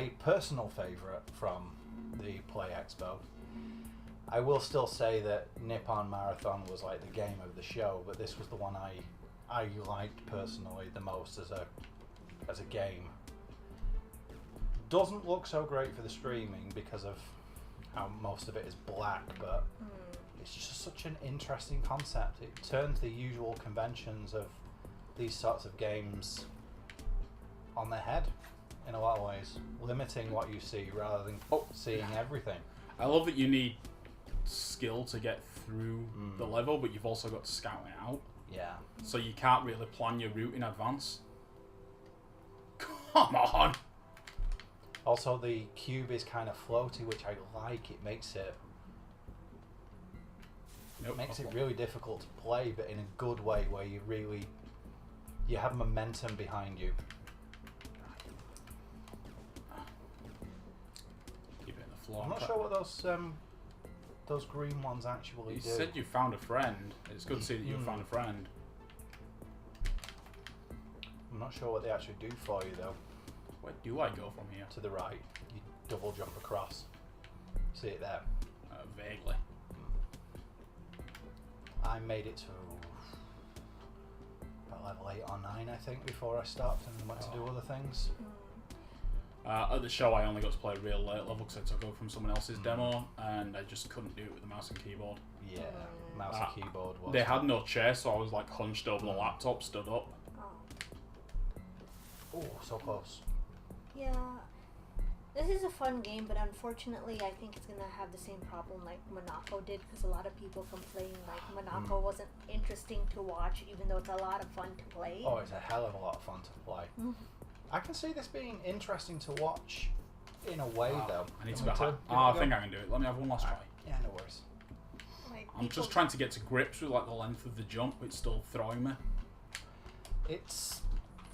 A personal favourite from the Play Expo. I will still say that Nippon Marathon was like the game of the show, but this was the one I liked personally the most as a game. Doesn't look so great for the streaming because of how most of it is black, but it's just such an interesting concept. It turns the usual conventions of these sorts of games on their head in a lot of ways, limiting what you see rather than seeing everything. I love that you need skill to get through the level, but you've also got to scout it out. Yeah. So you can't really plan your route in advance. Come on! Also, the cube is kind of floaty, which I like. It makes it really difficult to play, but in a good way, where you have momentum behind you. Keep it in the floor. I'm not sure what those green ones actually do. You said you found a friend. It's good to see that you found a friend. I'm not sure what they actually do for you though. Where do I go from here? To the right, you double jump across. See it there? Vaguely. I made it to about level 8 or 9, I think, before I stopped and went to do other things. At the show, I only got to play a real late level because I took over from someone else's demo, and I just couldn't do it with the mouse and keyboard. Yeah, mouse and keyboard was. They had no chair, so I was like hunched over the laptop, stood up. Oh, so close. Yeah. This is a fun game, but unfortunately, I think it's gonna have the same problem like Monaco did, because a lot of people complain like Monaco wasn't interesting to watch, even though it's a lot of fun to play. Oh, it's a hell of a lot of fun to play. I can see this being interesting to watch in a way, though. I need to I think I can do it. Let me have one last try. Yeah, no worries. Like, I'm just trying to get to grips with like the length of the jump. It's still throwing me. It's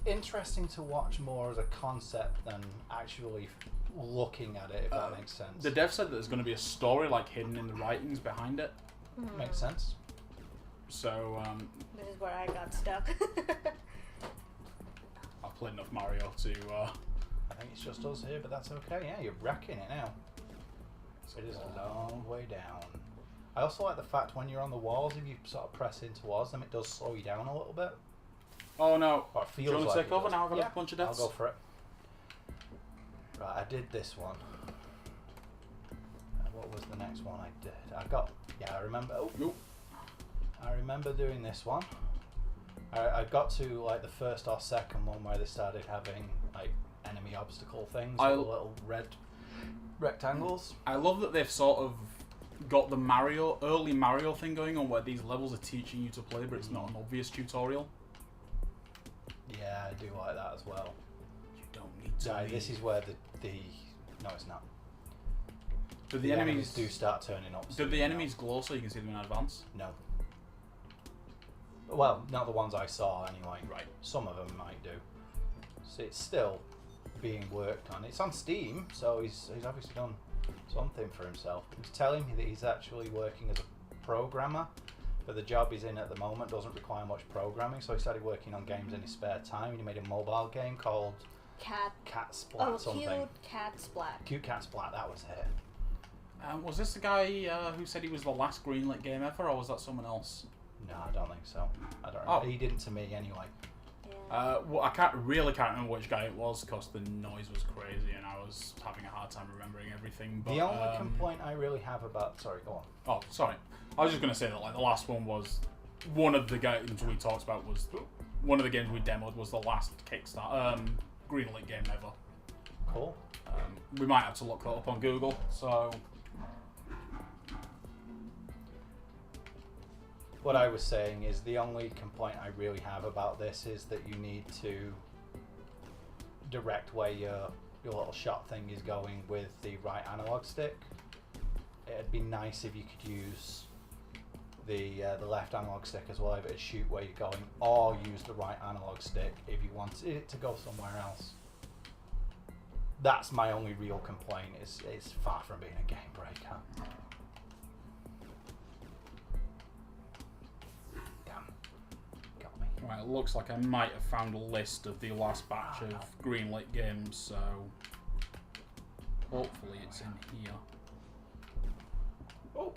interesting to watch more as a concept than actually looking at it, if that makes sense. The dev said that there's going to be a story like hidden in the writings behind it. Makes sense. So this is where I got stuck. I've played enough Mario to I think it's just us here, but that's okay. Yeah, you're wrecking it now. So it is a long way down. I also like the fact when you're on the walls, if you sort of press in towards them, it does slow you down a little bit. Oh no. Or it feels Do you want like to take over does. now? I've got Yeah, a bunch of deaths. I'll go for it. Right, I did this one. What was the next one I did? I remember. Oh, nope. I remember doing this one. I got to like the first or second one where they started having like enemy obstacle things with little red rectangles. I love that they've sort of got the early Mario thing going on, where these levels are teaching you to play, but it's not an obvious tutorial. Yeah, I do like that as well. You don't need to. This is where the no, it's not. Do the enemies do start turning up? Do the enemies glow so you can see them in advance? No. Well, not the ones I saw anyway. Right. Some of them might do. So it's still being worked on. It's on Steam, so he's obviously done something for himself. He's telling me that he's actually working as a programmer, but the job he's in at the moment doesn't require much programming, so he started working on games in his spare time. He made a mobile game called Cat Splat something. Cute Cat Splat. Cute Cat Splat, that was it. Was this the guy who said he was the last greenlit game ever, or was that someone else? No, I don't think so. I don't remember. He didn't to me anyway. Yeah. Well, I can't remember which guy it was because the noise was crazy and I was having a hard time remembering everything. But, the only complaint I really have about... Sorry, go on. Oh, sorry. I was just going to say that like the last one was... One of the games we talked about was... One of the games we demoed was the last Kickstarter greenlit game ever. Cool. We might have to look that up on Google, so... What I was saying is the only complaint I really have about this is that you need to direct where your little shot thing is going with the right analog stick. It'd be nice if you could use the left analog stick as well if it shoot where you're going, or use the right analog stick if you wanted it to go somewhere else. That's my only real complaint. It's far from being a game breaker. Right, it looks like I might have found a list of the last batch of greenlit games, so... hopefully it's in here. Oh.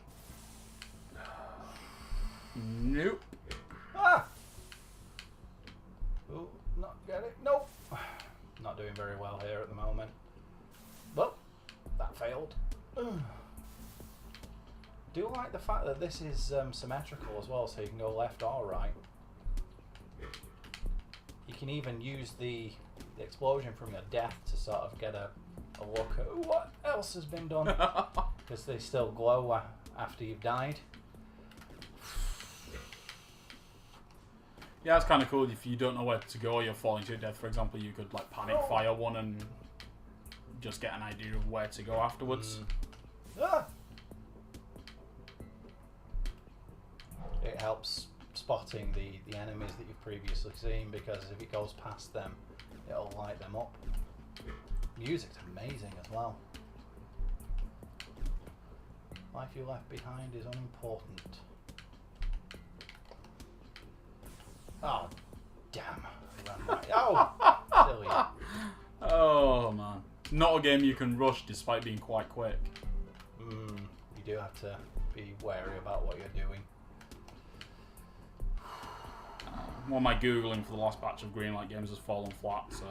Nope. Ah! Oh, not get it. Nope. Not doing very well here at the moment. Well, that failed. Do like the fact that this is symmetrical as well, so you can go left or right. You can even use the explosion from your death to sort of get a look at what else has been done. Because they still glow after you've died. Yeah, it's kind of cool. If you don't know where to go, you're falling to your death. For example, you could like panic fire one and just get an idea of where to go afterwards. Ah! It helps spotting the enemies that you've previously seen, because if it goes past them, it'll light them up. Music's amazing as well. Life you left behind is unimportant. Oh, damn. I ran right. Oh, silly. Oh man, not a game you can rush despite being quite quick. You do have to be wary about what you're doing. Well, my Googling for the last batch of Greenlight games has fallen flat, so...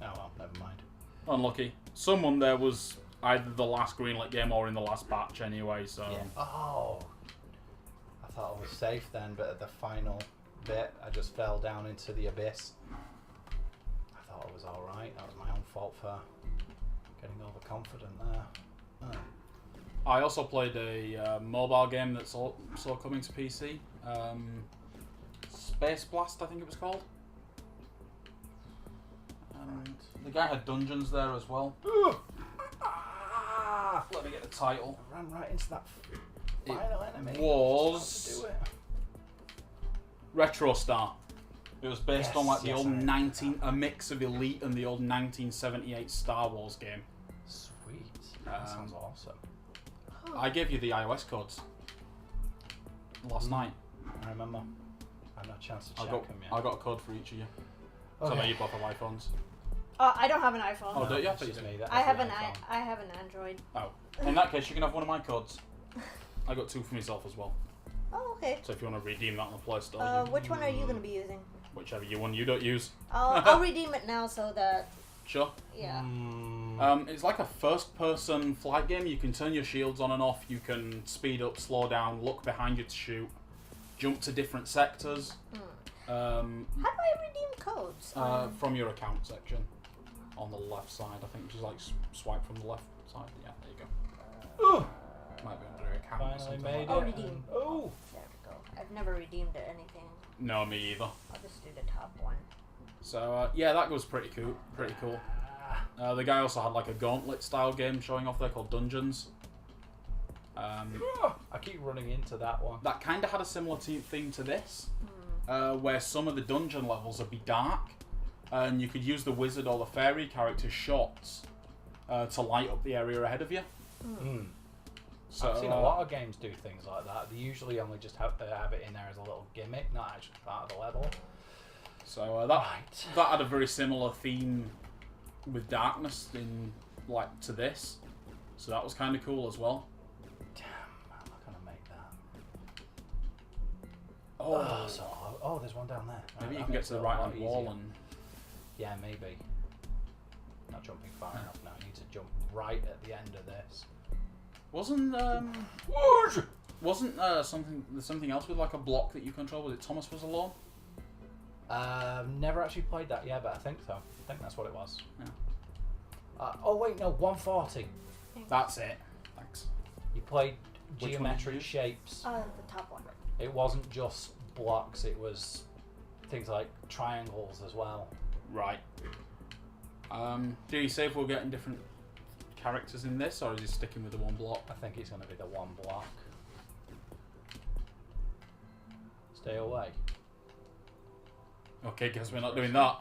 Oh well, never mind. Unlucky. Someone there was either the last Greenlight game or in the last batch anyway, so... Yeah. Oh! I thought I was safe then, but at the final bit, I just fell down into the abyss. I thought I was alright. That was my own fault for getting overconfident there. Oh. I also played a mobile game that's also coming to PC. Space Blast, I think it was called. The guy had dungeons there as well. Let me get the title. I ran right into that final enemy. Was Retro Star. It was based on like the old a mix of Elite and the old 1978 Star Wars game. Sweet. That sounds awesome. I gave you the iOS codes last night. I remember. I had no chance to check them yet. I got a code for each of you. So I know you both have iPhones. I don't have an iPhone. Oh, don't you? It's just me that I has have the iPhone. I have an Android. Oh. In that case, you can have one of my codes. I got 2 for myself as well. Oh, okay. So if you want to redeem that on the Play Store, Which one are you going to be using? whichever one you don't use. I'll redeem it now so that... Sure. Yeah. It's like a first-person flight game. You can turn your shields on and off. You can speed up, slow down, look behind you to shoot, jump to different sectors. How do I redeem codes? From your account section on the left side. I think just like swipe from the left side. Yeah, there you go. Might be under your account. Or Finally something made like it. that. Redeem. Oh! There we go. I've never redeemed anything. No, me either. I'll just do the top one. So yeah, that was pretty cool. Pretty cool. The guy also had like a gauntlet style game showing off there called Dungeons. I keep running into that one. That kind of had a similar theme to this, where some of the dungeon levels would be dark, and you could use the wizard or the fairy character's shots to light up the area ahead of you. So, I've seen a lot of games do things like that. They usually only just have it in there as a little gimmick, not actually part of the level. So that had a very similar theme with darkness in to this. So that was kind of cool as well. Damn, how am I gonna make that? Oh, Oh, there's one down there. maybe you That can get makes to it the a right lot hand wall easier. and Yeah, maybe. Not jumping far enough now. I need to jump right at the end of this. wasn't something else with like a block that you control? Was it Thomas Was Alone? Never actually played that yet, but I think so. I think that's what it was. Yeah. Oh wait, no, 140. That's it. Thanks. You played Which one did you geometric use? shapes. The top one. It wasn't just blocks, it was things like triangles as well. Right. Do you say if we're getting different characters in this, or is he sticking with the one block? I think it's going to be the one block. Stay away. Okay, guess we're not doing that.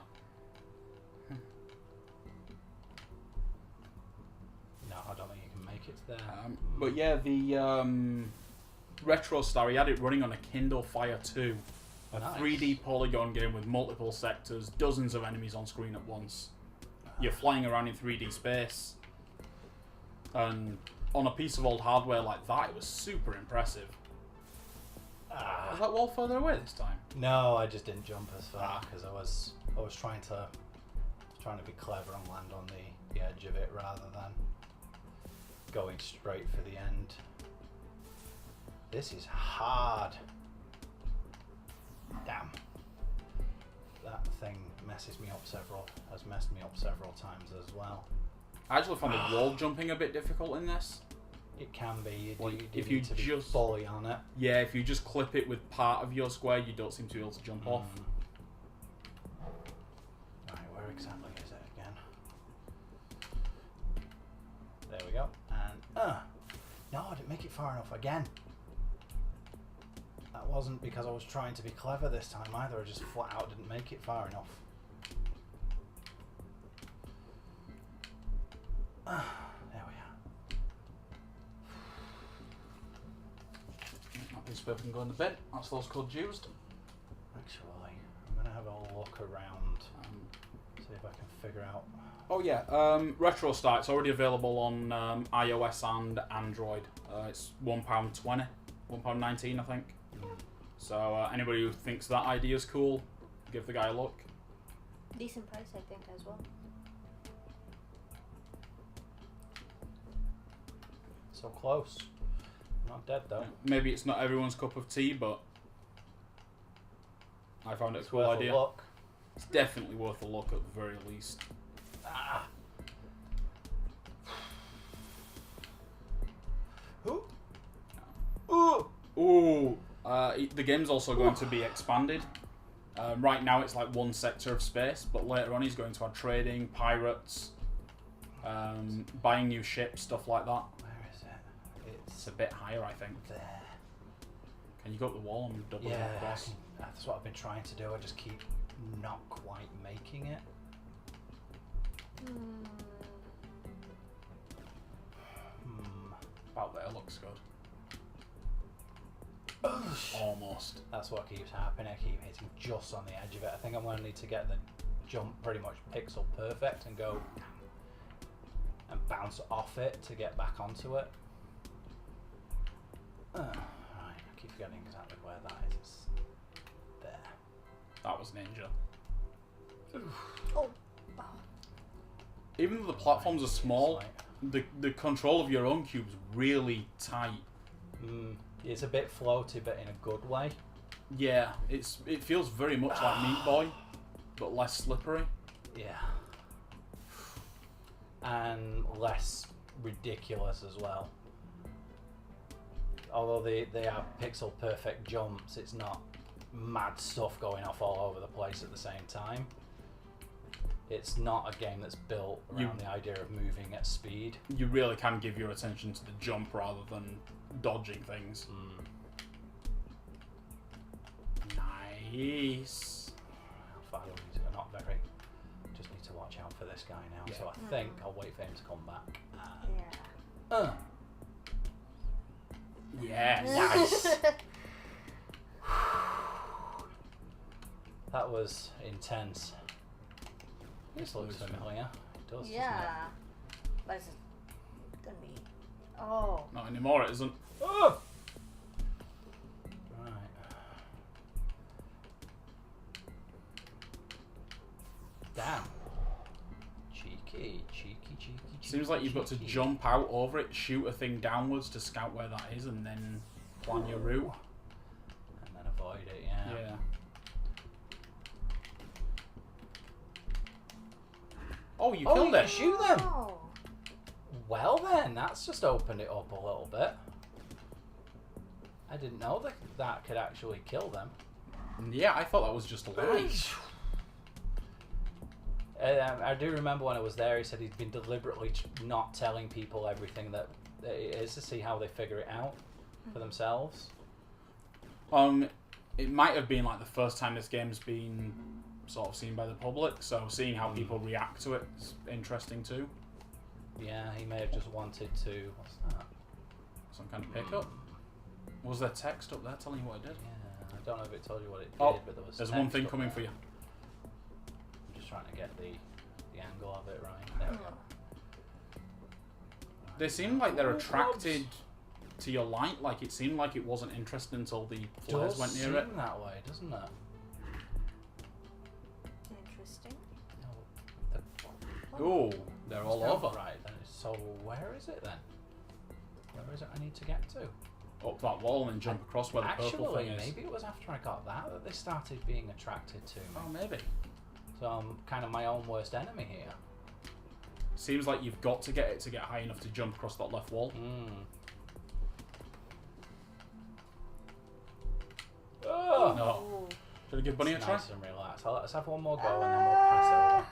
No, I don't think you can make it there. But yeah, the Retro Star, he had it running on a Kindle Fire 2. A Nice. 3D polygon game with multiple sectors, dozens of enemies on screen at once. You're flying around in 3D space. And on a piece of old hardware like that, it was super impressive. Was that wall further away this time? No, I just didn't jump as far because I was trying to be clever and land on the edge of it rather than going straight for the end. This is hard. Damn. That thing has messed me up several times as well. I actually found the wall jumping a bit difficult in this. It can be. If you you need to be just fully on it. Yeah, if you just clip it with part of your square, you don't seem to be able to jump off. Right, where exactly is it again? There we go. And no, I didn't make it far enough again. That wasn't because I was trying to be clever this time either. I just flat out didn't make it far enough. There we are. That piece of paper can go in the bin. That's those codes used. Actually, I'm gonna have a look around, see if I can figure out. Oh yeah, Retro Start. It's already available on iOS and Android. It's £1.20, £1.19, I think. So anybody who thinks that idea is cool, give the guy a look. Decent price, I think, as well. So close. Not dead though. Maybe it's not everyone's cup of tea, but I found it a It's cool worth idea. a look. It's definitely worth a look at the very least. Ah. Ooh. Ooh. Ooh, the game's also going to be expanded. Right now it's like one sector of space, but later on he's going to add trading, pirates, buying new ships, stuff like that. Where is it? It's a bit higher, I think. There. Can you go up the wall and double Yeah, across? that's what I've been trying to do. I just keep not quite making it. About there, looks good. Almost. That's what keeps happening. I keep hitting just on the edge of it. I think I'm going to need to get the jump pretty much pixel perfect and go and bounce off it to get back onto it. Right, I keep forgetting exactly where that is. It's there. That was Ninja. Oh. Even though the platforms are small, the control of your own cube's really tight. It's a bit floaty, but in a good way. Yeah, it feels very much like Meat Boy, but less slippery. Yeah. And less ridiculous as well. Although they are pixel perfect jumps, it's not mad stuff going off all over the place at the same time. It's not a game that's built around the idea of moving at speed. You really can give your attention to the jump rather than dodging things. Nice. How far away is it? Not very. Just need to watch out for this guy now. Yeah. So I think I'll wait for him to come back. Yeah. Yes. Nice. That was intense. This looks familiar. It does. Yeah. But it's gonna be. Oh. Not anymore, it isn't. Oh! Right. Damn. Cheeky. Seems like you've got to jump out over it, shoot a thing downwards to scout where that is, and then plan your route. And then avoid it, yeah. Yeah. Oh, you killed it. Shoot them. Oh. Well then, that's just opened it up a little bit. I didn't know that could actually kill them. Yeah, I thought that was just a lie. I do remember when I was there, he said he'd been deliberately not telling people everything that it is to see how they figure it out for themselves. It might have been like the first time this game's been sort of seen by the public, so seeing how people react to it is interesting too. Yeah, he may have just wanted to. What's that? Some kind of pickup. Was there text up there telling you what it did? Yeah, I don't know if it told you what it did, but there was. There's one text thing up coming there. for you. I'm just trying to get the angle of it right. There we go. They seem like they're Ooh, attracted to your light. Like it seemed like it wasn't interesting until the flares went near it. That way, doesn't it? Interesting. Oh, they're all over. Right then. So where is it then? Where is it I need to get to? Up that wall and then jump across where the purple thing is. Maybe it was after I got that they started being attracted to me. Oh, maybe. So I'm kind of my own worst enemy here. Seems like you've got to get it to get high enough to jump across that left wall. Oh! No. Should I give Bunny a try? Nice and relaxed. Let's have one more go and then we'll pass over.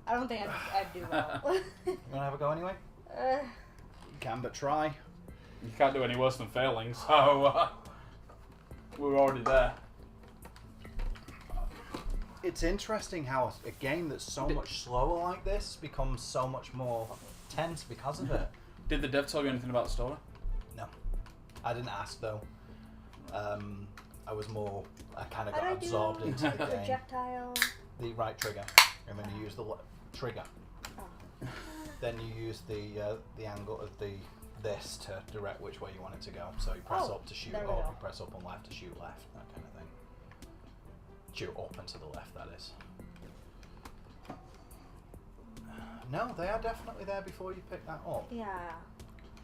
I don't think I'd do well. You want to have a go anyway? You can, but try. You can't do any worse than failing, so we're already there. It's interesting how a game that's so much slower like this becomes so much more tense because of it. Did the dev tell you anything about the story? No. I didn't ask though. I was more, I kind of got absorbed into the game. Projectile. The right trigger, and then you use the trigger. Oh. Then you use the angle of this to direct which way you want it to go. So you press up to shoot up, you press up and left to shoot left, that kind of thing. Shoot up and to the left, that is. No, they are definitely there before you pick that up. Yeah.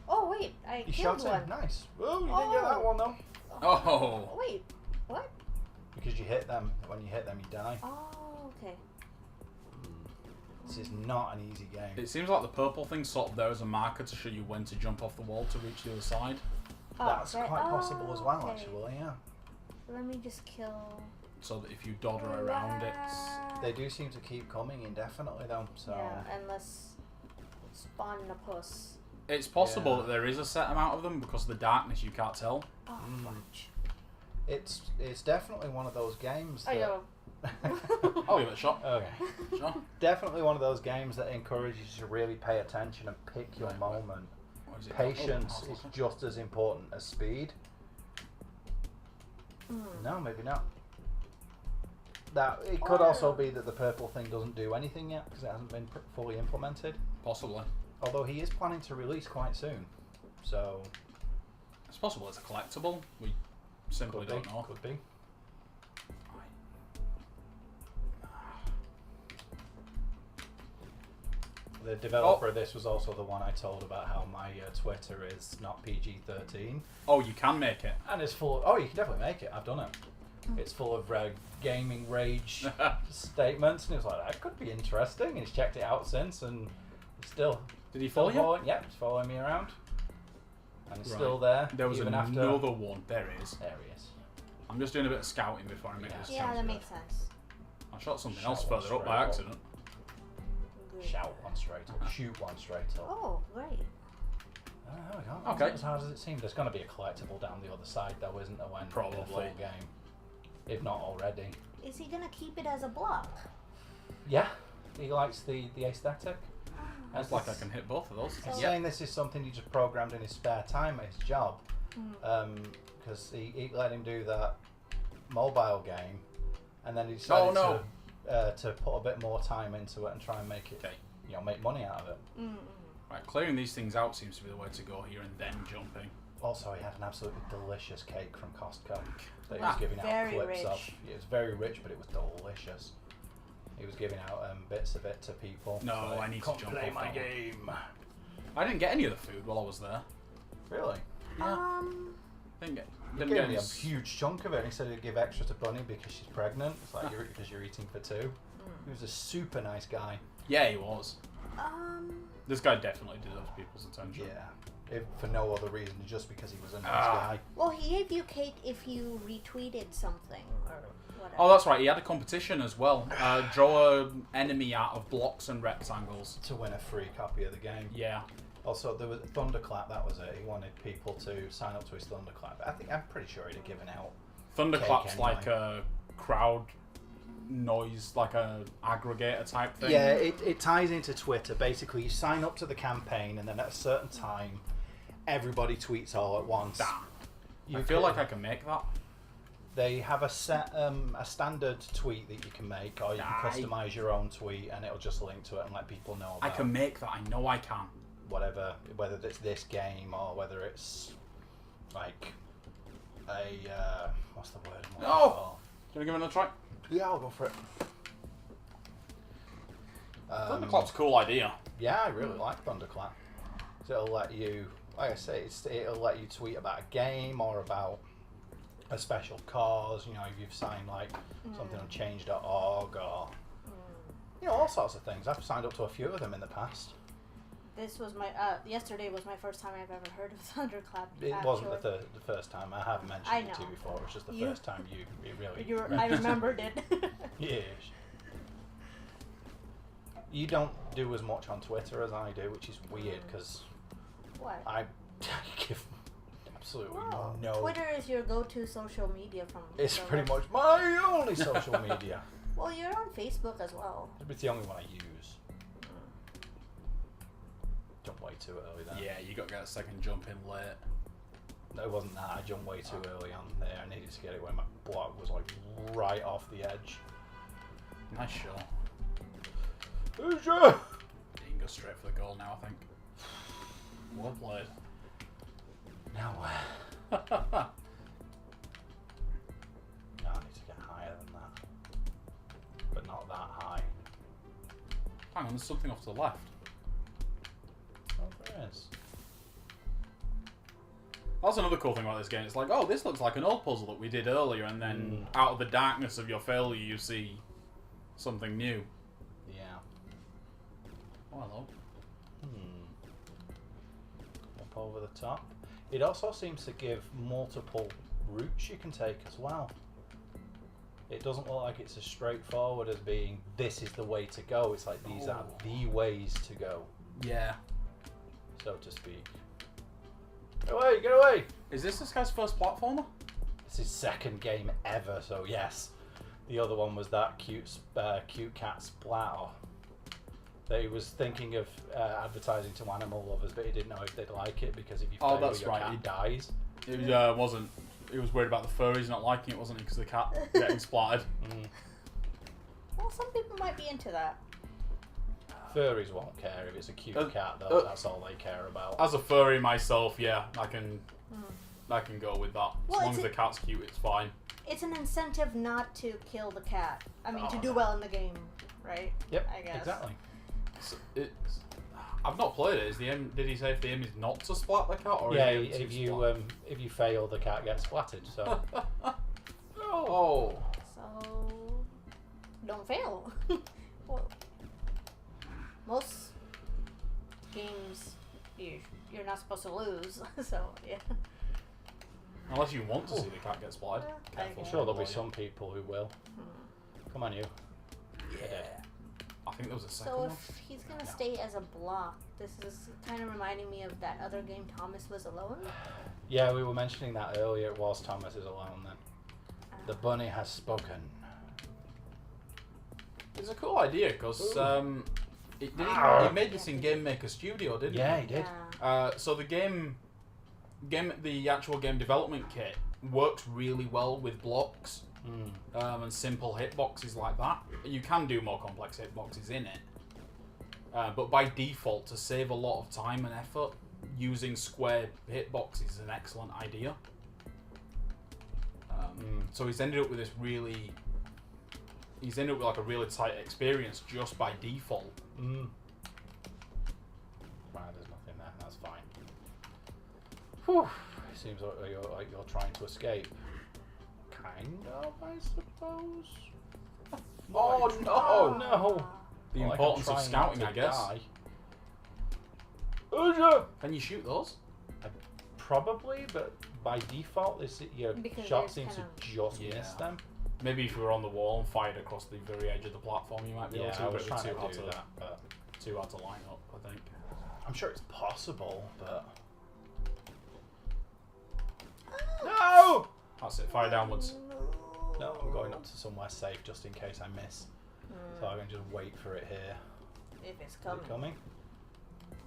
Oh wait, I You killed shot one. it, nice. Oh, you didn't get that one though. Oh. Wait, what? Because you hit them. When you hit them, you die. Oh, okay. This is not an easy game. It seems like the purple thing's sort of there as a marker to show you when to jump off the wall to reach the other side. That's right. quite possible as well, Okay. actually, yeah. Let me just kill. So that if you dodder around it. They do seem to keep coming indefinitely though, so... Yeah, unless spawn a puss. It's possible Yeah. that there is a set amount of them because of the darkness you can't tell. Oh, fudge. It's definitely one of those games Oh, that... yo. I'll give it a shot. Okay. Sure. Definitely one of those games that encourages you to really pay attention and pick your moment. What is it? Patience Oh, is just as important as speed. No, maybe not. That it could also be that the purple thing doesn't do anything yet because it hasn't been fully implemented. Possibly. Although he is planning to release quite soon, so It's possible it's a collectible. We simply don't know. Could be. The developer of this was also the one I told about how my Twitter is not PG-13. Oh, you can make it. And it's full of, oh, you can definitely make it. I've done it. It's full of gaming rage statements, and he was like, that could be interesting. And he's checked it out since, and he's still. Did he follow you? Yeah, he's following me around. And he's Right. still there. There was even another after. one. There it is. There he is. I'm just doing a bit of scouting before I make this. Yeah, that makes sense. I shot something Shot else one further up straight by up. accident. Good. Shout one straight up. Shoot one straight up. Oh, great. Oh, there we go. Okay. Not as hard as it seemed. There's going to be a collectible down the other side, though, isn't there? When in the Probably. full game, if not already. Is he gonna keep it as a block? Yeah, he likes the aesthetic. It's like I can hit both of those. He's So- saying this is something he just programmed in his spare time at his job, because he let him do that mobile game, and then he decided to put a bit more time into it and try and make it, Okay. make money out of it. Right, clearing these things out seems to be the way to go here, and then jumping. Also, he had an absolutely delicious cake from Costco that he was giving out Very clips of. rich. It was very rich, but it was delicious. He was giving out bits of it to people. No, like, I need to "Come jump play off my that one." game. I didn't get any of the food while I was there. Really? Yeah. Didn't get. He Didn't gave get me any. a huge chunk of it, and he said he'd give extra to Bunny because she's pregnant. It's like because you're eating for two. He was a super nice guy. Yeah, he was. Um. This guy definitely deserves people's attention. Yeah, if for no other reason, just because he was a nice Ah. guy. Well, he gave you cake if you retweeted something or whatever. Oh, that's right. He had a competition as well. Draw an enemy out of blocks and rectangles. To win a free copy of the game. Yeah. Also, there was Thunderclap. That was it. He wanted people to sign up to his Thunderclap. I'm pretty sure he'd have given out. Thunderclap's Cake like anyway. a crowd noise, like a aggregator type thing. Yeah, it ties into Twitter. Basically, you sign up to the campaign, and then at a certain time, everybody tweets all at once. I feel like I can make that. They have a set, a standard tweet that you can make, or you can Aye. customize your own tweet, and it'll just link to it and let people know. I About can make that. I know I can. whatever, whether it's this game or whether it's like a what's the word? Do you want to give it a try? Yeah, I'll go for it. Thunderclap's a cool idea. Yeah, I really like Thunderclap. So it'll let you, like I say, it'll let you tweet about a game or about a special cause. You know, if you've signed like something on change.org or all sorts of things. I've signed up to a few of them in the past. This was my yesterday was my first time I've ever heard of Thunderclap. It wasn't the first time. I have mentioned it to you before. It was just the first time you really. I remembered it. Yes. You don't do as much on Twitter as I do, which is weird because I give absolutely no. Twitter is your go-to social media from. It's pretty much my only social media. Well, you're on Facebook as well. It's the only one I use. Jumped way too early there. Yeah, you got to get a second jump in late. No, it wasn't that. I jumped way too early on there. I needed to get it when my block was like right off the edge. Nice shot. Who's You can go straight for the goal now, I think. Well played. Now where? No, I need to get higher than that. But not that high. Hang on, there's something off to the left. Oh, there is. That's another cool thing about this game. It's like, oh, this looks like an old puzzle that we did earlier, and then out of the darkness of your failure, you see something new. Yeah. Oh, hello. Up over the top. It also seems to give multiple routes you can take as well. It doesn't look like it's as straightforward as being, this is the way to go. It's like, these are the ways to go. Yeah. So to speak. Get away, get away! Is this guy's first platformer? It's his second game ever, so yes. The other one was that cute cat Splatter that he was thinking of advertising to animal lovers, but he didn't know if they'd like it because if you fail, your cat dies. It wasn't. He was worried about the furries not liking it, wasn't he? Because the cat getting splattered. Well, some people might be into that. Furries won't care if it's a cute cat, though. That's all they care about. As a furry myself, yeah, I can go with that. Well, as long as the cat's cute, it's fine. It's an incentive not to kill the cat. I mean, to do well in the game, right? Yep, I guess. exactly. I've not played it. Is the aim? Did he say if the aim is not to splat the cat, or yeah, is the aim to if you fail, the cat gets splattered. So. Oh. So, don't fail. Well, most games you're not supposed to lose. So yeah. Unless you want to see the cat get splattered. I'm sure there'll be some people who will. Come on, you. Yeah. I think there was a second So one. if he's gonna stay as a block, this is kind of reminding me of that other game, Thomas Was Alone. Yeah, we were mentioning that earlier. It was Thomas is Alone then. The bunny has spoken. It's a cool idea because he made this in Game Maker Studio, didn't he? Yeah, he did. So the actual game development kit works really well with blocks and simple hitboxes like that. You can do more complex hitboxes in it, but by default, to save a lot of time and effort, using square hitboxes is an excellent idea. So he's ended up with this really. He's ended up with like a really tight experience just by default. Right, there's nothing there. That's fine. Whew. It seems like you're trying to escape. Kind of, I suppose. Oh no! Oh no! The Well, importance of trying scouting, not I to guess. die. Can you shoot those? Probably, but by default, your Because shot there's seems to kind just miss them. Maybe if you were on the wall and fired across the very edge of the platform, you might be able to. I But was it'd be trying too to hard do that, but too hard to line up, I think. I'm sure it's possible, but no! That's it. Fire downwards. No, I'm going up to somewhere safe just in case I miss. So I can just wait for it here. If it's Is coming. it coming?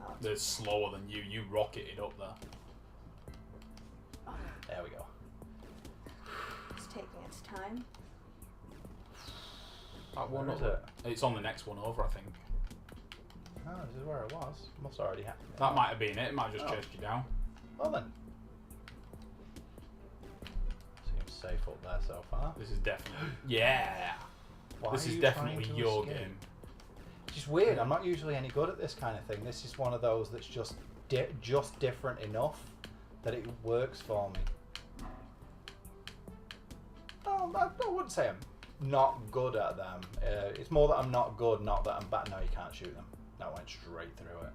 Oh, They're slower than you. You rocketed up there. There we go. it's taking its time. That one Where is over. It's on the next one over, I think. Oh, this is where it was. Must already have. That might have been it. It might have just chased you down. Well then. Seems safe up there so far. This is definitely... Yeah! Why This are is you definitely trying to your escape? game. It's just weird. I'm not usually any good at this kind of thing. This is one of those that's just different enough that it works for me. Oh, I wouldn't say I'm not good at them. It's more that I'm not good, not that I'm bad. No, you can't shoot them. That went straight through it.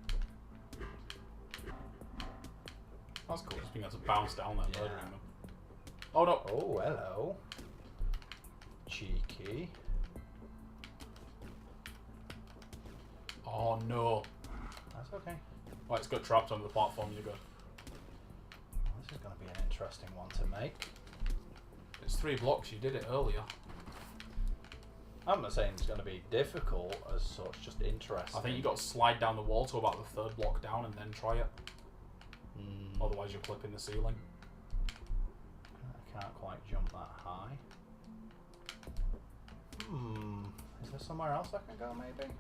That's cool. Just being able to bounce down there, Yeah. murdering them. Oh no! Oh, hello. Cheeky. Oh no! That's okay. Right, it's got trapped on the platform. You're good. This is going to be an interesting one to make. It's 3 blocks. You did it earlier. I'm not saying it's going to be difficult as such, just interesting. I think you got to slide down the wall to about the 3rd block down and then try it. Otherwise, you're clipping the ceiling. I can't quite jump that high. Is there somewhere else I can go, maybe?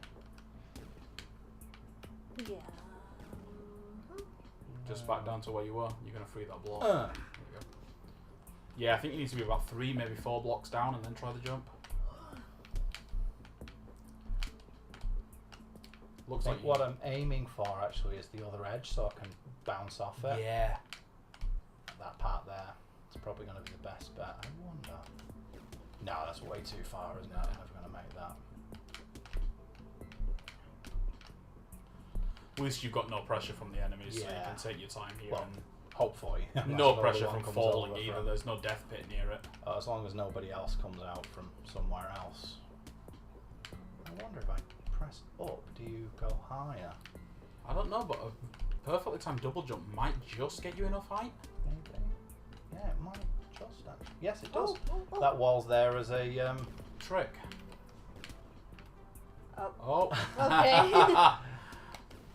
Yeah. Just back down to where you were. You're going to free that block. Uh. There you go. Yeah, I think you need to be about 3, maybe 4 blocks down and then try the jump. I Looks think like what I'm aiming for actually is the other edge, so I can bounce off it. Yeah. That part there. It's probably going to be the best bet. I wonder. No, that's way too far, isn't it? I'm never going to make that. At least you've got no pressure from the enemies, so you Yeah. can take your time here. Well, And hopefully. no Another pressure one from comes falling over either. from- There's no death pit near it. as long as nobody else comes out from somewhere else. I wonder if I press up, do you go higher? I don't know, but a perfectly timed double jump might just get you enough height. Maybe. Yeah, it might just actually. Yes, it does. Oh. That wall's there as a Trick. Oh. Oh. Okay.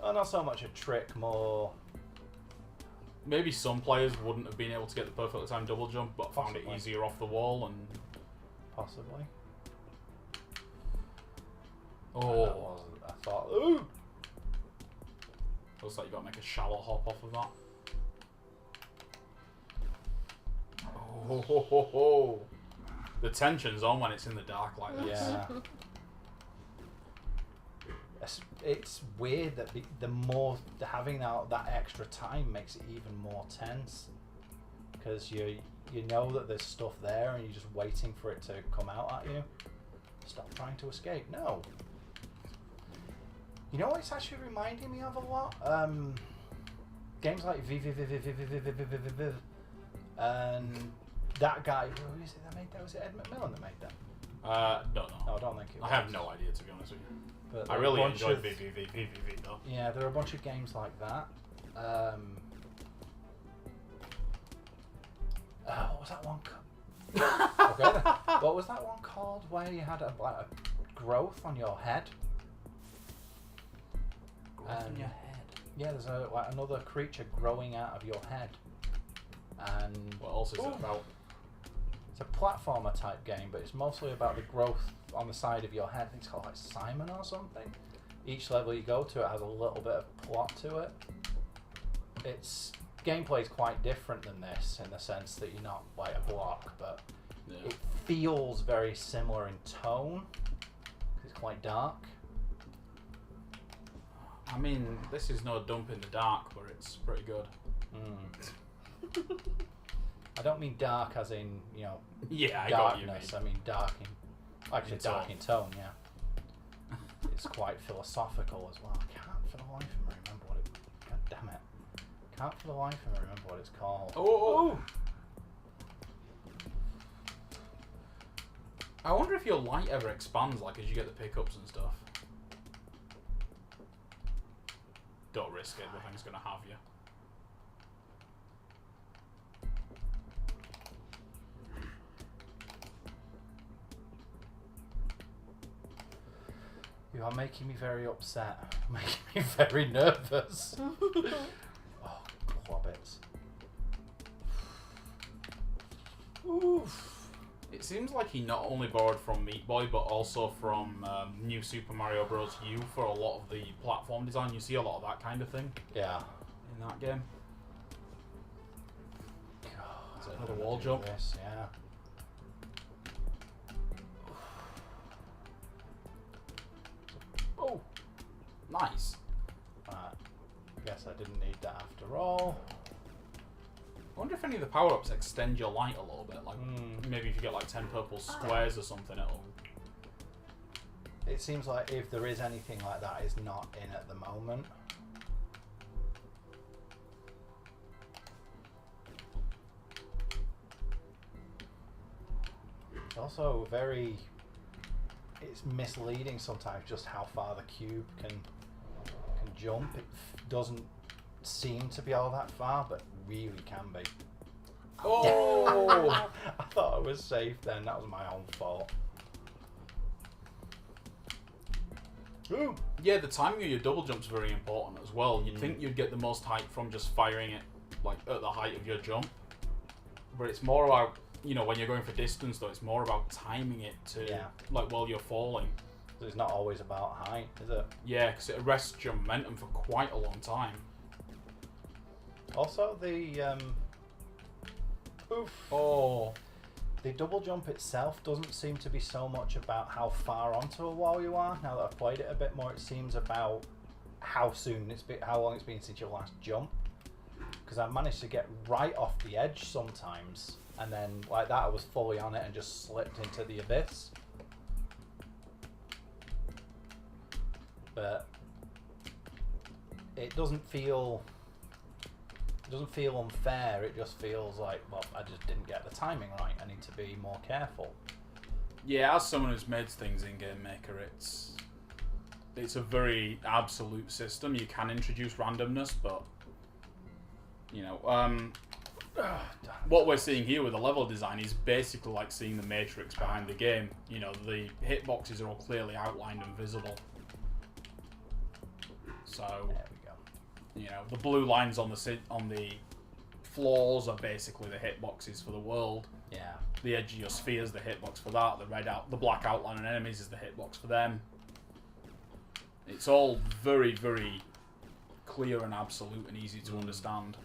oh, not so much a trick, more Maybe some players wouldn't have been able to get the perfectly timed double jump, but found it Possibly. easier off the wall and... possibly. Oh. I thought, ooh! Looks like you got to make a shallow hop off of that. Oh, ho, ho, ho. The tension's on when it's in the dark like this. Yeah. It's weird that the more having that extra time makes it even more tense, because you know that there's stuff there and you're just waiting for it to come out at you. Stop trying to escape. No. You know what it's actually reminding me of a lot? Games like Viv, and that guy. Who is it that made that? Was it Ed McMillan that made that? Don't know. No, I don't think it was. I have no idea, to be honest with you. But I there are a really bunch enjoyed of- VVV though. Yeah, there are a bunch of games like that. What was that one called? Okay, what was that one called where you had a growth on your head? Growth in your head. Yeah, there's another creature growing out of your head. And What else is it Ooh. about? it's a platformer type game, but it's mostly about the growth on the side of your head. I think it's called like Simon or something. Each level you go to, it has a little bit of plot to it. Its gameplay is quite different than this in the sense that you're not like a block, but Yeah. it feels very similar in tone. It's quite dark. I mean, this is no dump in the dark, but it's pretty good. I don't mean dark as in, you know, Yeah, I got you, darkness. mate. I mean dark in, actually In dark tone. in tone. Yeah, it's quite philosophical as well. I can't for the life of me remember what it. God damn it! Can't for the life of me remember what it's called. Oh! I wonder if your light ever expands, like as you get the pickups and stuff. Don't risk it. The thing's gonna have you. You are making me very upset. Making me very nervous. Oh, clobbits. Oof. It seems like he not only borrowed from Meat Boy, but also from New Super Mario Bros. U for a lot of the platform design. You see a lot of that kind of thing Yeah. in that game. God, Is it another wall jump? This, yeah. Oh, nice. Right. Guess I didn't need that after all. I wonder if any of the power-ups extend your light a little bit. Like maybe if you get like 10 purple squares or something, it'll... It seems like if there is anything like that, it's not in at the moment. It's also very... It's misleading sometimes just how far the cube can jump. It doesn't seem to be all that far, but really can be. Oh! I thought I was safe then. That was my own fault. Ooh. Yeah, the timing of your double jump's very important as well. You'd think you'd get the most height from just firing it like at the height of your jump, but it's more about, you know, when you're going for distance though, it's more about timing it to like while you're falling. So it's not always about height, is it? Yeah, because it arrests your momentum for quite a long time. Also, the the double jump itself doesn't seem to be so much about how far onto a wall you are. Now that I've played it a bit more, it seems about how long it's been since your last jump. Because I've managed to get right off the edge sometimes, and then like that I was fully on it and just slipped into the abyss. But it doesn't feel unfair. It just feels like, well, I just didn't get the timing right. I need to be more careful. Yeah, as someone who's made things in Game Maker, it's a very absolute system. You can introduce randomness, but you know, what we're seeing here with the level design is basically like seeing the matrix behind the game. You know, the hitboxes are all clearly outlined and visible. So There we go. you know, the blue lines on the floors are basically the hitboxes for the world. Yeah. The edge of your sphere is the hitbox for that. The black outline on enemies is the hitbox for them. It's all very, very clear and absolute and easy to understand.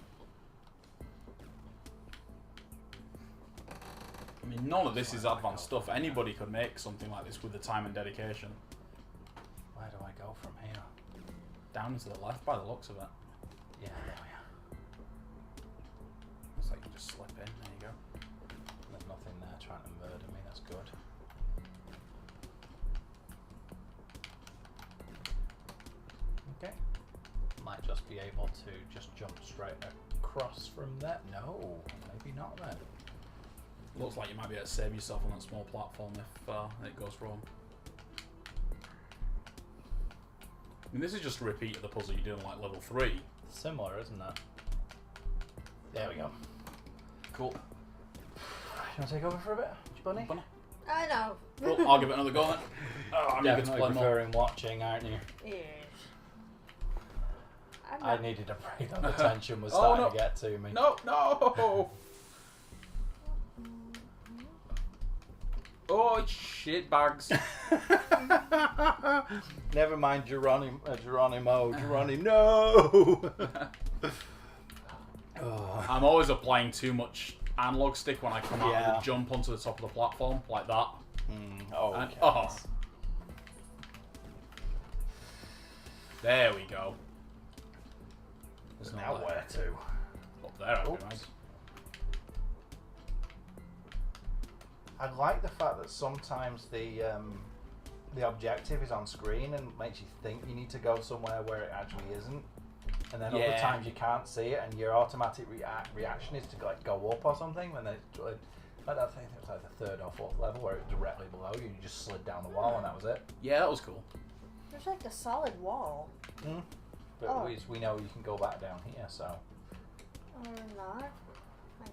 I mean, none of this is advanced stuff. Anybody could make something like this with the time and dedication. Where do I go from here? Down and to the left by the looks of it. Yeah, there we are. Looks like you just slip in. There you go. There's nothing there trying to murder me. That's good. Okay. Might just be able to just jump straight across from there. No, maybe not then. Looks like you might be able to save yourself on that small platform if it goes wrong. I mean, this is just a repeat of the puzzle you did on like level 3. Similar, isn't it? There we go. Cool. You want to take over for a bit, Bunny? I know. Cool. I'll give it another go then. Oh, I'm eager to Definitely play more. preferring watching, aren't you? Yes. I needed a break. The tension was Oh, starting no. to get to me. No, no! Oh, shit bags. Never mind Geronimo. No! Oh. I'm always applying too much analog stick when I come out Yeah. and jump onto the top of the platform, like that. Oh, And, okay. oh. There we go. There's Now no where to? up there, I Oops. think. I like the fact that sometimes the objective is on screen and makes you think you need to go somewhere where it actually isn't, and then other Yeah. times you can't see it and your automatic reaction is to like go up or something. When they like that thing, it was like the 3rd or 4th level where it was directly below you, and you just slid down the wall and that was it. Yeah, that was cool. There's like a solid wall. But Oh. at least we know you can go back down here, so Or not.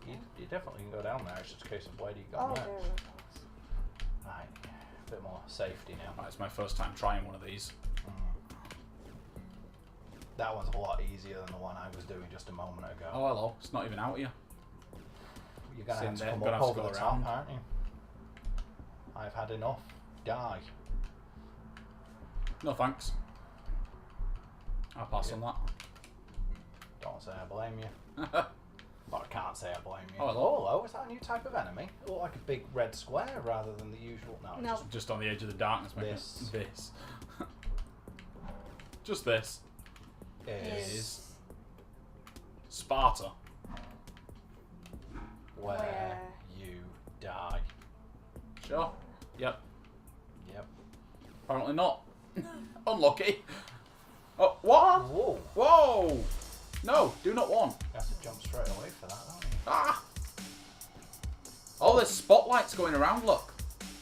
you definitely can go down there. It's just a case of where do you go Oh, next. there it goes. Right, a bit more safety now. Right, it's my first time trying one of these. That one's a lot easier than the one I was doing just a moment ago. Oh, hello. It's not even out here. You're gonna Same have to there, come gonna up have to over go the around. top, aren't you? I've had enough. Die. No thanks. I'll pass on that. Don't say I blame you. But I can't say I blame you. Oh, hello. Hello. Is that a new type of enemy? It looked like a big red square rather than the usual. No. No. Just on the edge of the darkness, mate. This. Just this. Is Sparta. where you die. Sure. Yep. Yep. Apparently not. Unlucky. Oh, what? Whoa. Whoa! No, do not want. You have to jump straight away for that, don't you? Ah! Oh, there's spotlights going around, look.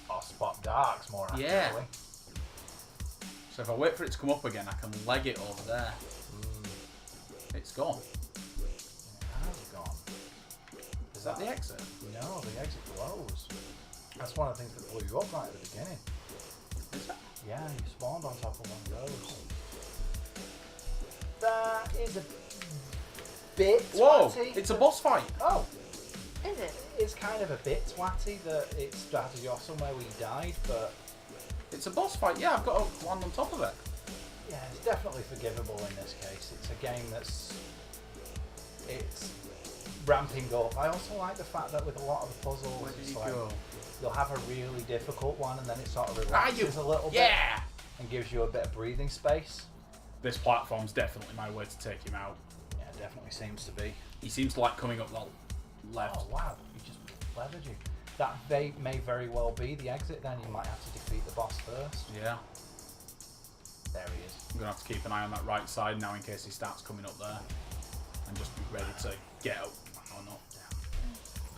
Or spot darks more accurately. Yeah. So if I wait for it to come up again, I can leg it over there. It's gone. It has gone. Is that the exit? No, the exit glows. That's one of the things that blew you up right at the beginning. Is that? Yeah, you spawned on top of one of those. That is a bit Whoa! twatty. It's a boss fight. Oh, Is it? it's kind of a bit twatty that it started you off somewhere where you died, but It's a boss fight. Yeah, I've got to land on top of it. yeah, it's definitely forgivable in this case. It's a game it's ramping up. I also like the fact that with a lot of the puzzles, Where did it's you like go? you'll have a really difficult one and then it sort of Ah, relaxes a little bit Yeah! and gives you a bit of breathing space. This platform's definitely my way to take him out. Yeah, it definitely seems to be. He seems to like coming up the left. Oh wow, he just leathered you. That may very well be the exit then. You might have to defeat the boss first. Yeah. There he is. I'm going to have to keep an eye on that right side now in case he starts coming up there. And just be ready to get out. Or not.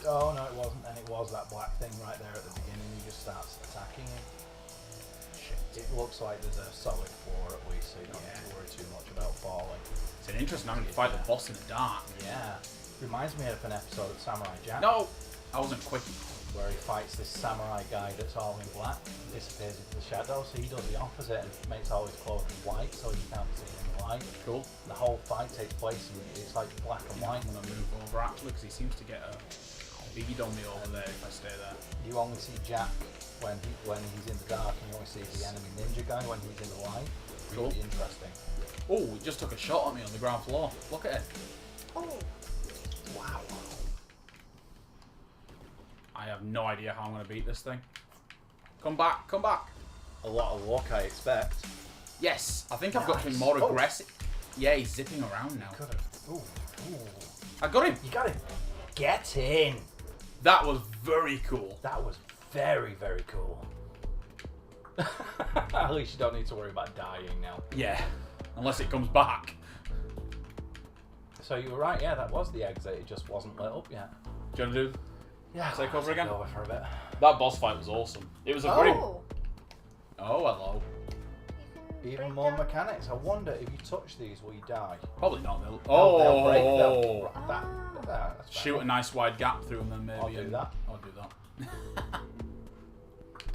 Oh no, it wasn't. And it was that black thing right there at the beginning. He just starts attacking you. Shit. It looks like there's a solid floor at least, so you don't need to worry too much about falling. It's an interesting having to fight the boss in the dark. Yeah. Reminds me of an episode of Samurai Jack. No! I wasn't quick. Where he fights this samurai guy that's all in black, disappears into the shadows, so he does the opposite and makes all his clothes white so you can't see in the light. Cool. The whole fight takes place and it's like black and white. I'm going to move over actually because he seems to get a bead on me over there if I stay there. You only see Jack when he's in the dark, and you only see the enemy ninja guy when he's in the light. Really Cool. interesting. Oh, he just took a shot at me on the ground floor. Look at it. Oh. Wow. I have no idea how I'm going to beat this thing. Come back, come back. A lot of luck, I expect. Yes, I think I've got to be Nice. more Oh. aggressive. Yeah, he's zipping around now. Could have. Ooh. I got him. You got it. Get in. That was very cool. That was very, very cool. At least you don't need to worry about dying now. Yeah, unless it comes back. So you were right, yeah, that was the exit. It just wasn't lit up yet. Do you want to do Yeah, Take I'll over again? Over for a bit. that boss fight? Was awesome. It was a very. Oh. Oh, hello. You can Even break more down- mechanics. I wonder if you touch these, will you die? Probably not. They'll break. Oh, That's shoot a fine. nice wide gap through them, then maybe. I'll do that. I'll do that.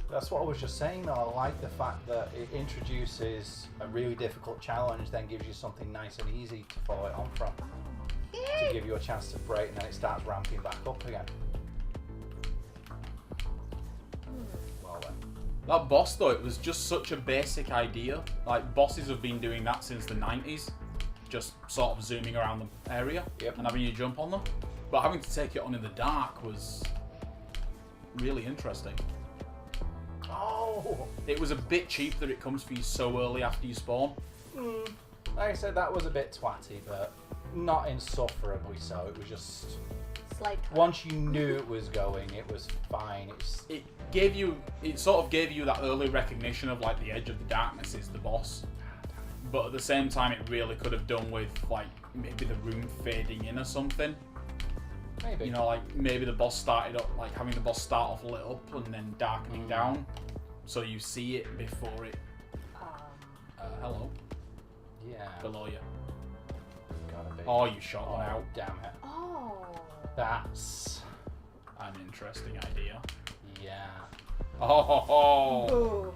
That's what I was just saying though. I like the fact that it introduces a really difficult challenge, then gives you something nice and easy to follow it on from. To give you a chance to break, and then it starts ramping back up again. Well then. That boss though, it was just such a basic idea. Like bosses have been doing that since the 90s, just sort of zooming around the area Yep. and having you jump on them. But having to take it on in the dark was really interesting. Oh! It was a bit cheap that it comes for you so early after you spawn. Like I said, that was a bit twatty, but not insufferably so. It was just Slight. once you knew it was going, it was fine. It sort of gave you that early recognition of like the edge of the darkness is the boss. But at the same time, it really could have done with like maybe the room fading in or something. Maybe. You know, like maybe the boss started up, like having the boss start off lit up and then darkening down, so you see it before it. Hello, Yeah. below you. Gotta be. Oh, you shot one out. Damn it. Oh. That's. An interesting idea. Yeah. Oh, Ooh.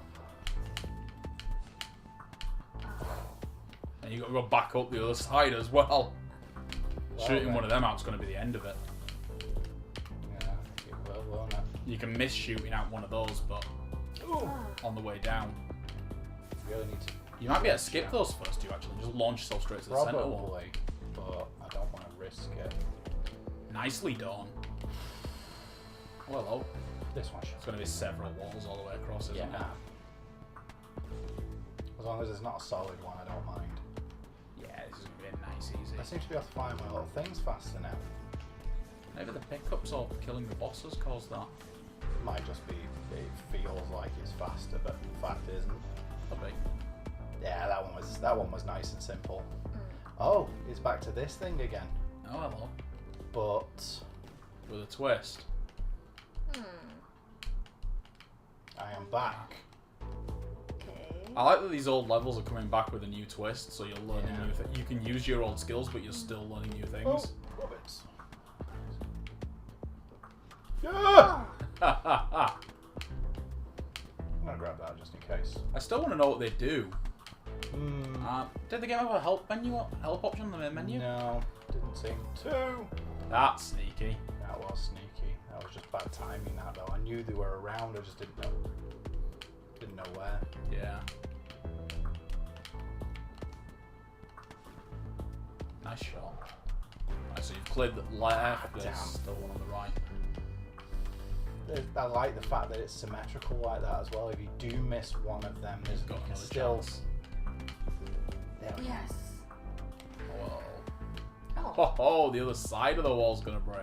and you got to go back up the other side as well. Well Shooting then. one of them out's going to be the end of it. Yeah, it will, won't it? You can miss shooting out one of those, but on the way down. You really need to. You might be able to skip those first two, actually. Just launch yourself straight to the centre one. Probably, but I don't want to risk it. Nicely done. Oh, hello. This one should. It's going to be several walls all the way across, isn't it? As long as it's not a solid one, I don't mind. Yeah, this is going to be a nice, easy. I seem to be able to find my little things faster now. Maybe the pickups or killing the bosses caused that. Might just be, it feels like it's faster, but in fact it isn't. Could be. Yeah, that one was nice and simple. Oh, it's back to this thing again. Oh, hello. But With a twist. I am back. Okay. I like that these old levels are coming back with a new twist, so you're learning new things. You can use your old skills, but you're still learning new things. Oh, rabbits. Yeah! Ha ha ha! I'm gonna grab that just in case. I still want to know what they do. Hmm. Did the game have a help option on the main menu? No, didn't seem to. That's sneaky. That was sneaky. That was just bad timing. That though, I knew they were around. I just didn't know where. Yeah. Nice shot. Right, so you've cleared the left. There's still one on the right. I like the fact that it's symmetrical like that as well. If you do miss one of them, there's Got another still. chance. There we go. Yes. Whoa. Oh. Oh, the other side of the wall's gonna break.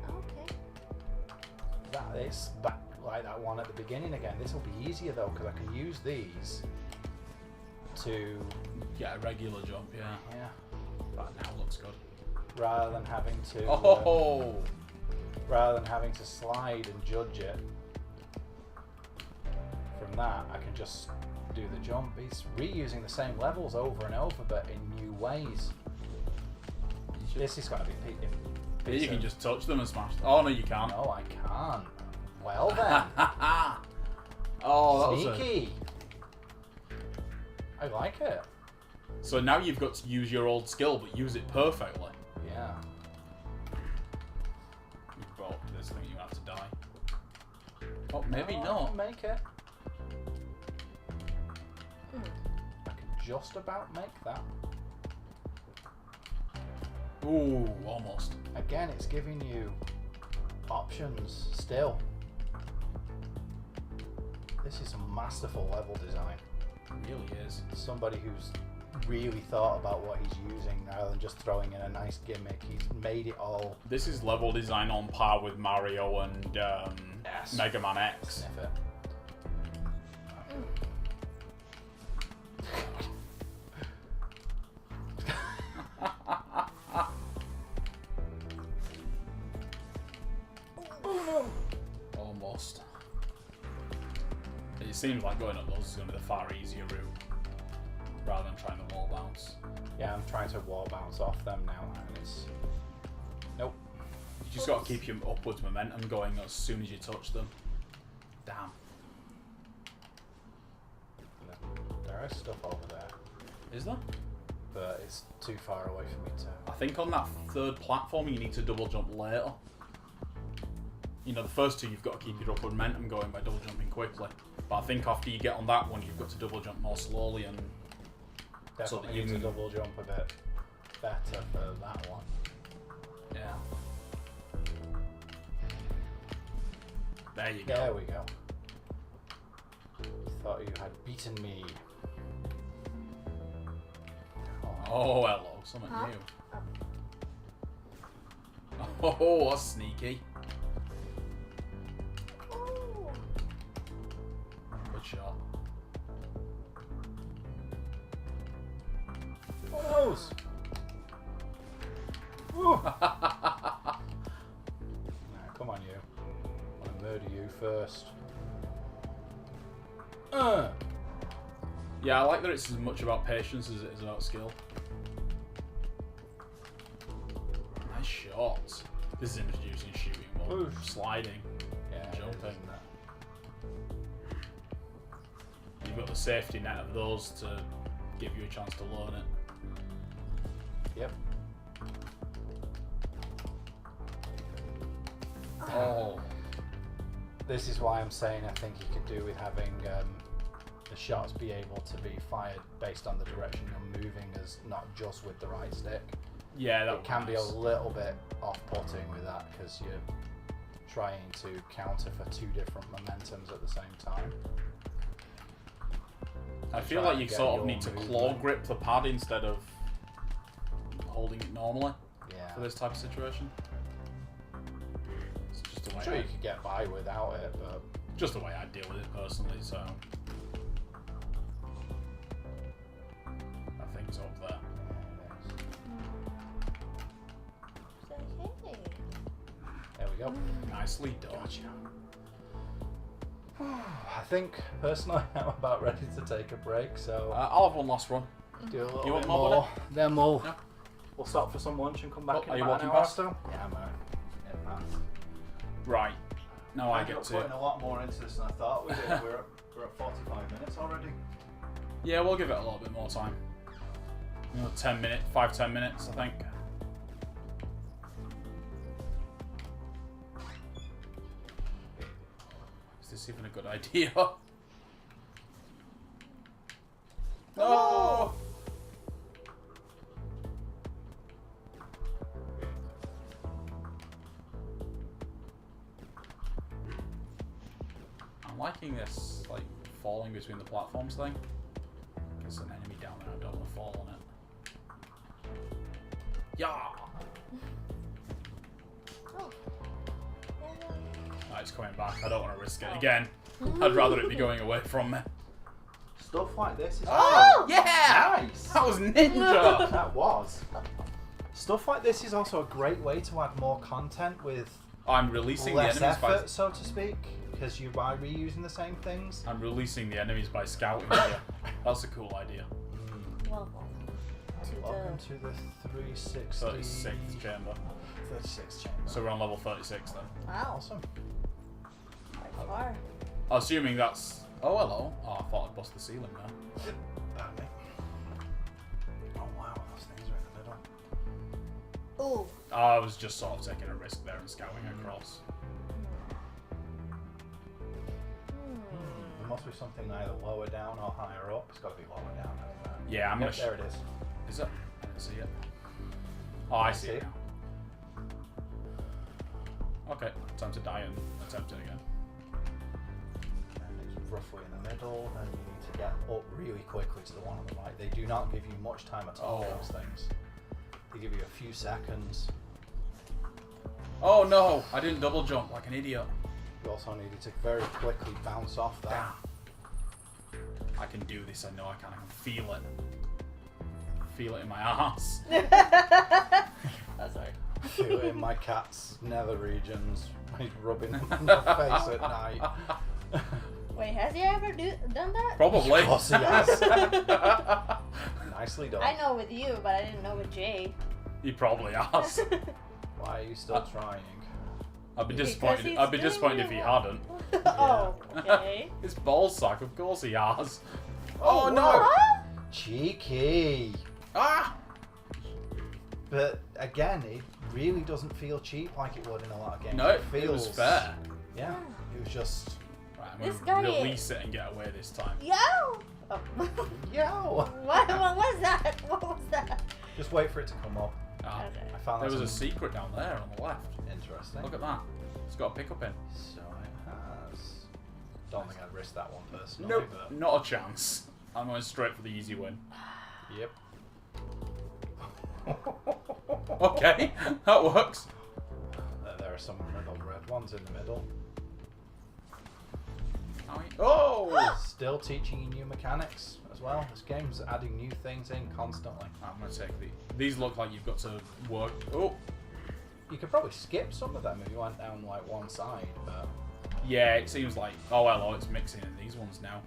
Okay. That is back like that one at the beginning again. This will be easier though because I can use these to Get a regular jump, yeah. That now looks good. rather than having to rather than having to slide and judge it. From that, I can just do the jump. He's reusing the same levels over and over, but in new ways. This is going to be. You can just touch them and smash them. Oh no, you can't. No, I can't. Well then. Oh, that was Sneaky. I like it. So now you've got to use your old skill, but use it perfectly. Yeah. You brought up to this thing, you have to die. Oh, maybe No, I not. can make it. I can just about make that. Ooh, almost. Again, it's giving you options still. This is a masterful level design. It really is. Somebody who's really thought about what he's using rather than just throwing in a nice gimmick. He's made it all. This is level design on par with Mario and Yes. Mega Man X. Sniff it. Almost. It seems like going up those is going to be the far easier route, rather than trying the wall bounce. Yeah, I'm trying to wall bounce off them now, and it's. Nope. You just got to keep your upwards momentum going as soon as you touch them. Damn. There is stuff over there, Is there? but it's too far away for me to. I think on that third platform you need to double jump later. You know, the first two you've got to keep your upward momentum going by double jumping quickly. But I think after you get on that one, you've got to double jump more slowly and Definitely so that you need can to double jump a bit better for that one. yeah. There you go. There we go. Thought you had beaten me. Oh, hello, something Huh? new. Oh, that's sneaky. Oh. Good shot. Oh, those! Woo! Nah, come on, you. I want to murder you first. Yeah, I like that it's as much about patience as it is about skill. Nice shots. This is introducing shooting more. Oof. Sliding. Yeah, Jumping. isn't it? You've got the safety net of those to give you a chance to learn it. Yep. Oh. This is why I'm saying I think you could do with having the shots be able to be fired based on the direction you're moving, as not just with the right stick. Yeah, that It can be a little bit off-putting with that because you're trying to counter for two different momentums at the same time. I feel like you sort of need to claw grip the pad instead of holding it normally for this type of situation. It's just the way I'm sure you could get by without it, but just the way I deal with it personally, so I think it's up there. Hey. There we go. Nicely done. Gotcha. I think personally I'm about ready to take a break, so I'll have one last run. do a little You want bit more, more. Then we'll Yeah. we'll stop for some lunch and come back in Are you about walking an hour or past? so. Yeah, I'm in past. Right. Now I ended get up to. putting a lot more into this than I thought we did. We're at 45 minutes already. Yeah, we'll give it a little bit more time. 10 minutes, I think. Is this even a good idea? No! I'm liking this, like, falling between the platforms thing. There's an enemy down there, I don't want to fall on it. Yeah! Oh. Oh, it's coming back, I don't want to risk it again. I'd rather it be going away from me. Stuff like this is Oh! Yeah! nice. That was ninja! That was. Stuff like this is also a great way to add more content with I'm releasing the less enemies effort, by... so to speak, because you are reusing the same things. I'm releasing the enemies by scouting here. That's a cool idea. Welcome to Welcome to the 360... 36th chamber. 36th chamber. So we're on level 36 then. Wow. Awesome. By far. Assuming that's... Oh, hello. Oh, I thought I'd bust the ceiling there. Pardon me. Oh wow, those things are in the middle. Ooh. I was just sort of taking a risk there and scouting across. There must be something either lower down or higher up. It's got to be lower down. Hasn't it? Yeah, I'm Yep, gonna... there it is. Is it? I didn't see it. Oh, I see it now. Okay, time to die and attempt it again. And it's roughly in the middle, and you need to get up really quickly to the one on the right. They do not give you much time at all, Oh. those things. They give you a few seconds. Oh no! I didn't double jump like an idiot. You also needed to very quickly bounce off that. I can do this, I know I can. I can feel it. Feel it in my ass. Oh, sorry. Feel it in my cat's nether regions. He's rubbing them in the face at night. Wait, has he ever done that? Probably. Of course he has. Nicely done. I know with you, but I didn't know with Jay. He probably has. Why are you still trying? I'd be Because disappointed. he's I'd be doing disappointed if really he well. hadn't. Oh, okay. His ballsack, of course he has. Oh, no! What? Cheeky. Ah! But again, it really doesn't feel cheap like it would in a lot of games. No, it it was feels fair. Yeah, it was just Right, I'm This gonna guy release it and get away this time. Yo! Oh. yo. What was that? What was that? Just wait for it to come up. Ah, Okay. I found there that was a some- secret down there on the left. Interesting. Look at that. It's got a pickup in. So it has. Don't think I'd risk that one personally. Nope, But not a chance. I'm going straight for the easy win. yep. Okay, that works. There are some little red ones in the middle. Oh! Still teaching you new mechanics as well. This game's adding new things in constantly. I'm going to take these look like you've got to work. Oh! You could probably skip some of them if you went down like one side, but Yeah, it seems like. Oh, hello, it's mixing in these ones now.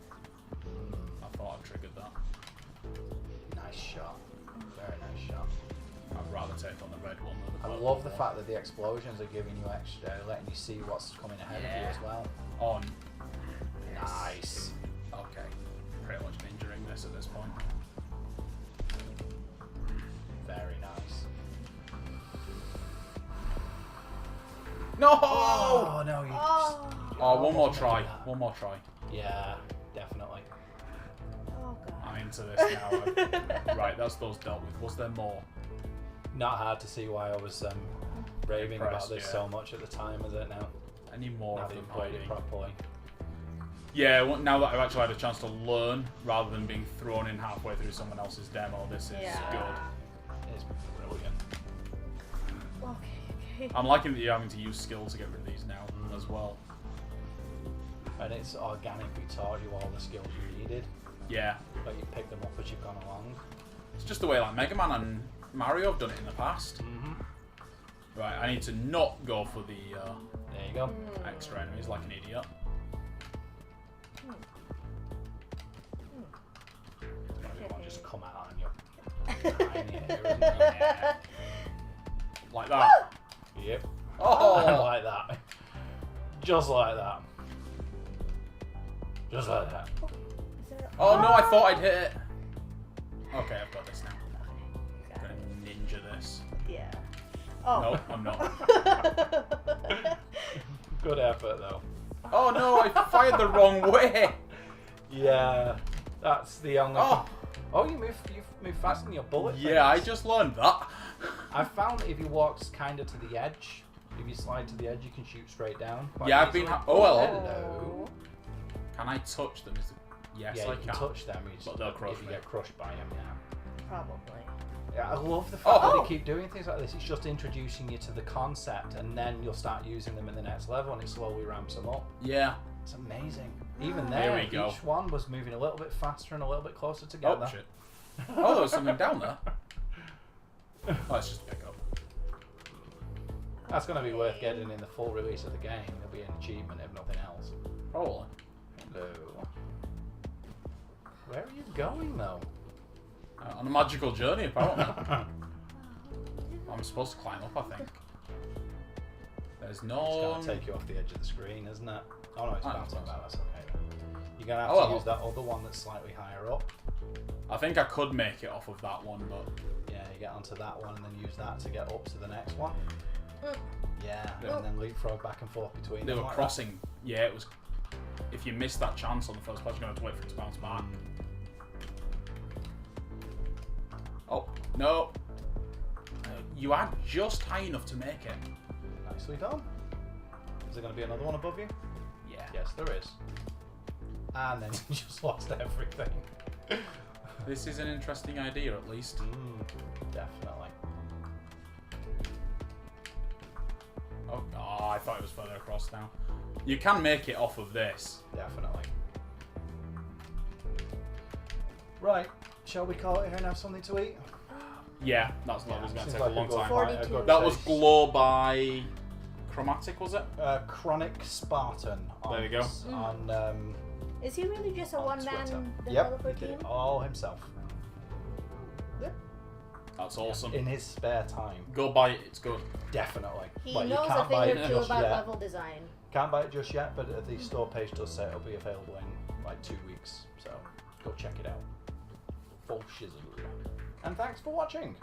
I thought I triggered that. nice shot. Very nice shot. I'd rather take on the red one than the I purple love the one. fact that the explosions are giving you extra, letting you see what's coming ahead of you Yeah. as well. On. Nice. Okay. Pretty much injuring this at this point. Very nice. No! Oh no! You Oh. Oh, one more almost try. making that. One more try. Yeah, definitely. Oh god. I'm into this now. Right, that's those dealt with. Was there more? Not hard to see why I was raving about Impressed, this yeah. so much at the time, is it now? Any more Now of that them you've played it hiding? properly. Yeah, well, now that I've actually had a chance to learn, rather than being thrown in halfway through someone else's demo, this is good. It's brilliant. Okay. I'm liking that you're having to use skill to get rid of these now as well. And it's organically taught you all the skills you needed, Yeah, but you pick them up as you've gone along. it's just the way like Mega Man and Mario have done it in the past. Right, I need to not go for the There you go. extra enemies like an idiot. It's gonna be one just come out on your tiny hair, isn't it? Yeah. Like that. Yep. Oh! Like that. Just like that. Just like that. Is there Oh no, I thought I'd hit it. Okay, I've got this now. I'm Got gonna it. ninja this. Yeah. Oh. No, I'm not. Good effort though. Oh no, I fired the wrong way. Yeah. That's the only. Oh, You move faster than your bullet. yeah, I things. just learned that. I found that if you walk kind of to the edge, if you slide to the edge, you can shoot straight down. quite Yeah, I've been. easily. Oh well. Hello. Can I touch them? Yes, Yeah, I you can touch them. You just, But they'll crush if you me. get crushed by them, yeah. Probably. Yeah, I love the fact that Oh. they keep doing things like this. It's just introducing you to the concept, and then you'll start using them in the next level, and it slowly ramps them up. Yeah. It's amazing. Even There there, we go. each one was moving a little bit faster and a little bit closer Oh together. shit. Oh, there was something down there. Oh, it's just a pickup. That's going to be worth getting in the full release of the game. There'll be an achievement if nothing else. Probably. Hello. Where are you going though? On a magical journey, apparently. I'm supposed to climb up, I think. There's It's no. going to take you off the edge of the screen, isn't it? Oh no, it's I bouncing don't back. That's okay then. You're going to have Oh, to well. use that other one that's slightly higher up. I think I could make it off of that one, but Yeah, you get onto that one and then use that to get up to the next one. Mm. Yeah, Yeah. and then leapfrog back and forth between they them were like crossing. Yeah, it was. If you missed that chance on the first patch, you're going to have to wait for it to bounce back. Oh, no. You are just high enough to make it. that. Nicely done. Is there going to be another one above you? Yeah. Yes, there is. And then you just lost everything. This is an interesting idea, at least. Definitely. Oh, I thought it was further across now. You can make it off of this. Definitely. Right, shall we call it here and have something to eat? Yeah, that's that was going to seems take like a long good- time. 42. That was taste. Glow by Chromatic, was it? Chronic Spartan. On, There you go. On Is he really just a on one-man Twitter. developer Yep, he did team? it all himself. That's awesome. In his spare time. Go buy it, it's good. Definitely. He But you knows a can't thing buy or it two just about yet. level design. Can't buy it just yet, but the store page does say it'll be available in like 2 weeks. So go check it out. Full shizzle. And thanks for watching.